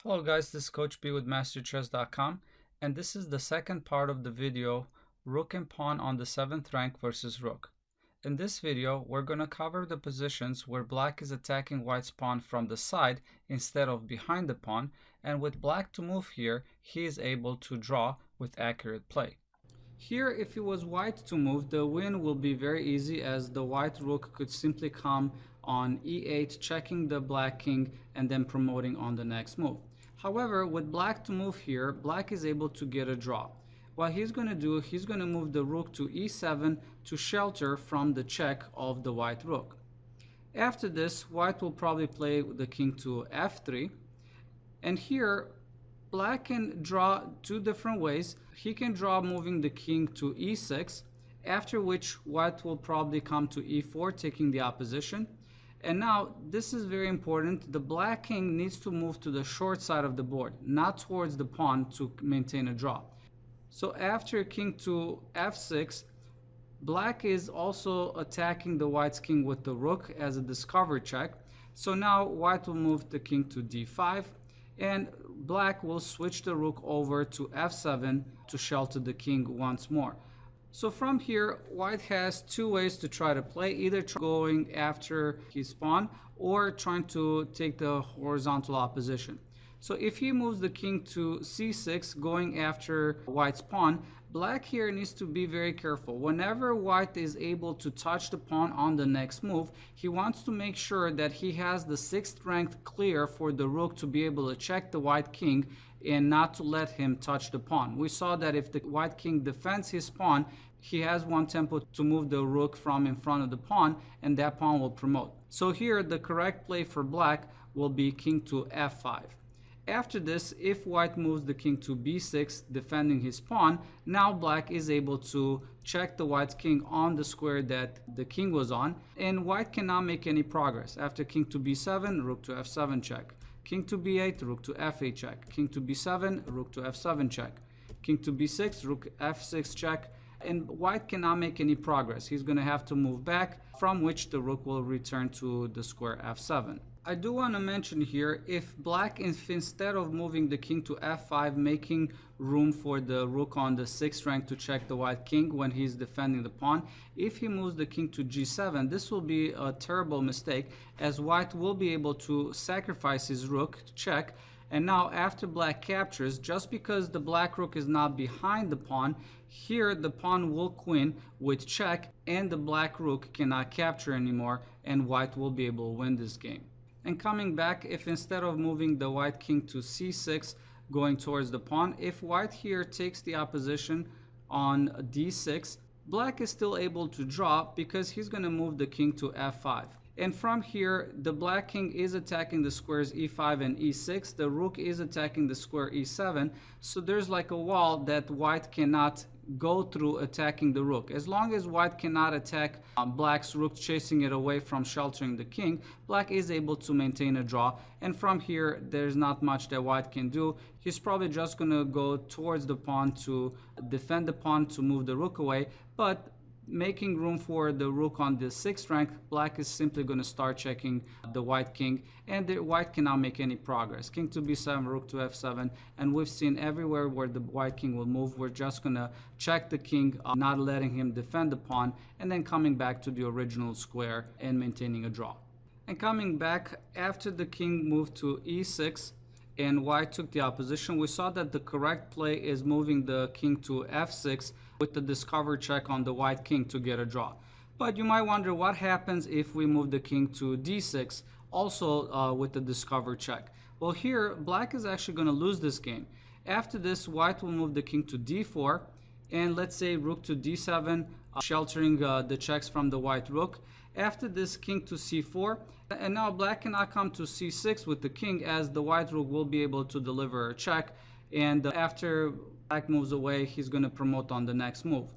Hello guys, this is Coach B with MasterChess.com, and this is the second part of the video, Rook and Pawn on the 7th rank versus Rook. In this video, we're going to cover the positions where Black is attacking White's pawn from the side instead of behind the pawn, and with Black to move here, he is able to draw with accurate play. Here, if it was White to move, the win will be very easy, as the White Rook could simply come on e8, checking the Black King and then promoting on the next move. However, with Black to move here, Black is able to get a draw. What he's going to do, he's going to move the Rook to e7 to shelter from the check of the White Rook. After this, White will probably play the King to f3, and here Black can draw two different ways. He can draw moving the King to e6, after which White will probably come to e4, taking the opposition. And now, this is very important, the Black King needs to move to the short side of the board, not towards the pawn, to maintain a draw. So after King to f6, Black is also attacking the White's King with the Rook as a discover check. So now White will move the King to d5, and Black will switch the Rook over to f7 to shelter the King once more. So from here, White has two ways to try to play, either going after his pawn or trying to take the horizontal opposition. So if he moves the King to c6, going after White's pawn, Black here needs to be very careful. Whenever White is able to touch the pawn on the next move, he wants to make sure that he has the 6th rank clear for the Rook to be able to check the White King and not to let him touch the pawn. We saw that if the White King defends his pawn, he has one tempo to move the Rook from in front of the pawn, and that pawn will promote. So here, the correct play for Black will be King to f5. After this, if White moves the King to b6, defending his pawn, now Black is able to check the White's King on the square that the King was on, and White cannot make any progress. After King to b7, Rook to f7 check. King to b8, Rook to f8 check. King to b7, Rook to f7 check. King to b6, Rook f6 check. And White cannot make any progress. He's going to have to move back, from which the Rook will return to the square f7. I do want to mention here, if Black, instead of moving the King to f5, making room for the Rook on the 6th rank to check the White King when he's defending the pawn, if he moves the King to g7, this will be a terrible mistake, as White will be able to sacrifice his Rook to check. And now after Black captures, just because the Black Rook is not behind the pawn, here the pawn will queen with check, and the Black Rook cannot capture anymore, and White will be able to win this game. And coming back, if instead of moving the White King to c6, going towards the pawn, if White here takes the opposition on d6, Black is still able to draw because he's going to move the King to f5. And from here, the Black King is attacking the squares e5 and e6. The Rook is attacking the square e7. So there's like a wall that White cannot go through attacking the Rook. As long as White cannot attack Black's Rook, chasing it away from sheltering the King, Black is able to maintain a draw. And from here, there's not much that White can do. He's probably just going to go towards the pawn to defend the pawn to move the Rook away. But making room for the Rook on the 6th rank, Black is simply going to start checking the White King, and the White cannot make any progress. King to b7, Rook to f7, and we've seen everywhere where the White King will move, we're just going to check the King, not letting him defend the pawn, and then coming back to the original square and maintaining a draw. And coming back, after the King moved to e6, and White took the opposition, we saw that the correct play is moving the King to f6 with the discover check on the White King to get a draw. But you might wonder what happens if we move the King to d6, also with the discover check. Well, here Black is actually going to lose this game. After this, White will move the King to d4, and let's say Rook to d7, sheltering the checks from the White Rook. After this, King to c4, and now Black cannot come to c6 with the King, as the White Rook will be able to deliver a check, and after Black moves away, he's going to promote on the next move.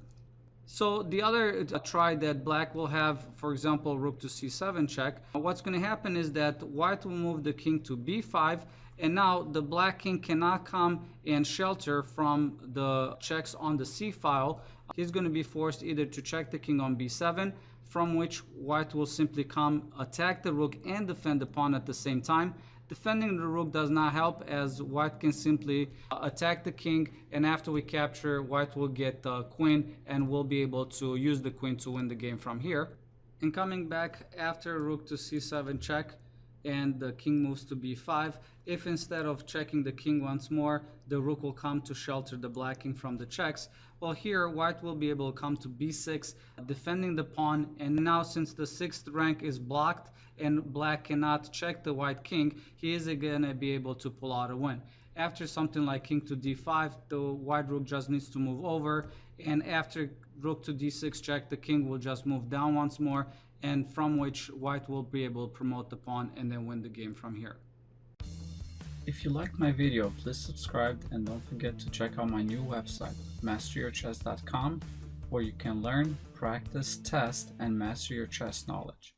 So the other try that Black will have, for example, Rook to c7 check, what's going to happen is that White will move the King to b5, and now the Black King cannot come and shelter from the checks on the c file. He's going to be forced either to check the King on b7, from which White will simply come, attack the Rook and defend the pawn at the same time. Defending the rook does not help, as white can simply attack the king, and after we capture, white will get the queen and we'll be able to use the queen to win the game from here. And coming back after rook to c7 check, and the king moves to b5, if instead of checking the king once more, the rook will come to shelter the black king from the checks, well, here white will be able to come to b6, defending the pawn. And now, since the 6th rank is blocked and black cannot check the white king, he is going to be able to pull out a win. After something like king to d5, the white rook just needs to move over, and after rook to d6 check, the king will just move down once more, and from which white will be able to promote the pawn and then win the game from here. If you liked my video, please subscribe and don't forget to check out my new website, masteryourchess.com, where you can learn, practice, test, and master your chess knowledge.